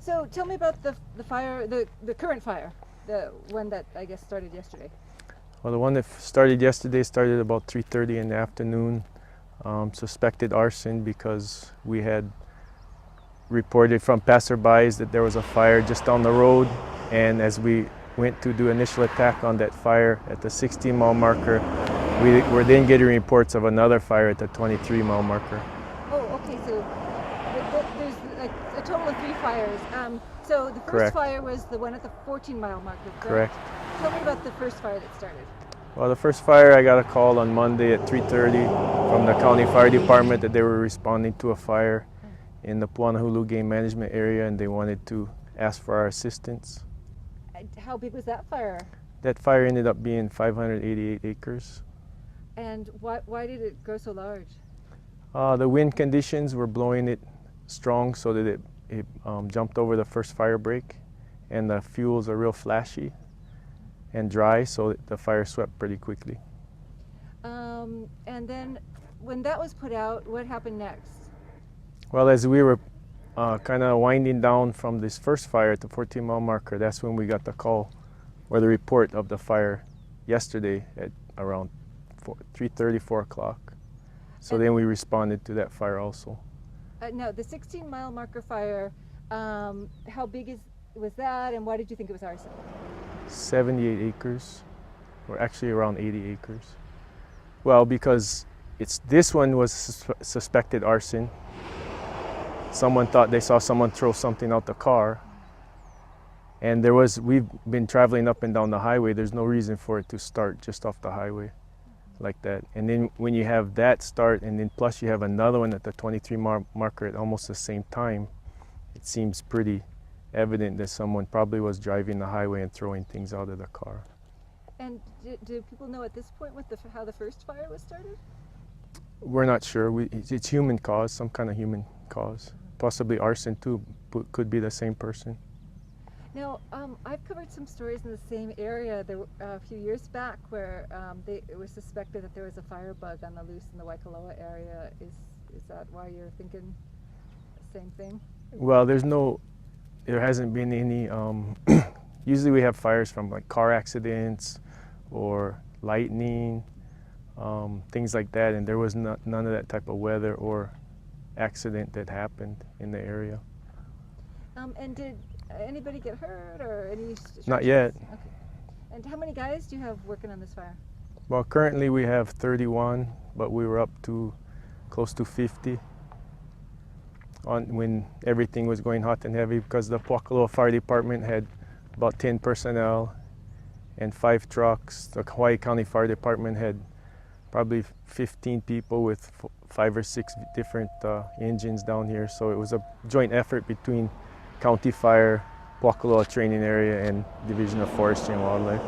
So tell me about the fire, the current fire, the one that I guess started yesterday. Well, the one that started yesterday started about 3:30 in the afternoon. Suspected arson because we had reported from passerbys that there was a fire just down the road, and as we went to do initial attack on that fire at the 16-mile marker, we were then getting reports of another fire at the 23-mile marker. Oh, okay. So there's like a total of 3 fires. So the first Correct. fire was the one at the 14-mile marker, Correct. Tell me about the first fire that started. Well, the first fire, I got a call on Monday at 3:30 from the county fire department that they were responding to a fire in the Puuahahulu game management area, and they wanted to ask for our assistance. How big was that fire? That fire ended up being 588 acres. And why did it grow so large? The wind conditions were blowing it strong so that it jumped over the first fire break, and the fuels are real flashy and dry, so the fire swept pretty quickly. And then when that was put out, what happened next? Well, as we were kind of winding down from this first fire at the 14-mile marker, that's when we got the call or the report of the fire yesterday at around 3:30, 4 o'clock. So then we responded to that fire also. No, the 16-mile marker fire, how big was that, and why did you think it was arson? 78 acres, or actually around 80 acres. Well, because this one was suspected arson. Someone thought they saw someone throw something out the car, and we've been traveling up and down the highway. There's no reason for it to start just off the highway like that. And then when you have that start, and then plus you have another one at the 23 marker at almost the same time, it seems pretty evident that someone probably was driving the highway and throwing things out of the car. And do people know at this point how the first fire was started? We're not sure. It's human cause, some kind of human cause. Possibly arson too, could be the same person. Now, I've covered some stories in the same area a few years back where it was suspected that there was a firebug on the loose in the Waikoloa area. Is that why you're thinking the same thing? Well, there hasn't been any, usually we have fires from like car accidents or lightning, things like that, and there was none of that type of weather or accident that happened in the area. And did anybody get hurt or any? Not yet. Okay. And how many guys do you have working on this fire? Well, currently we have 31, but we were up to close to 50 when everything was going hot and heavy, because the Puuahahulu Fire Department had about 10 personnel and 5 trucks. The Hawaii County Fire Department had probably 15 people with 5 or 6 different engines down here. So it was a joint effort between County Fire, Puuahahulu Training Area, and Division of Forestry and Wildlife.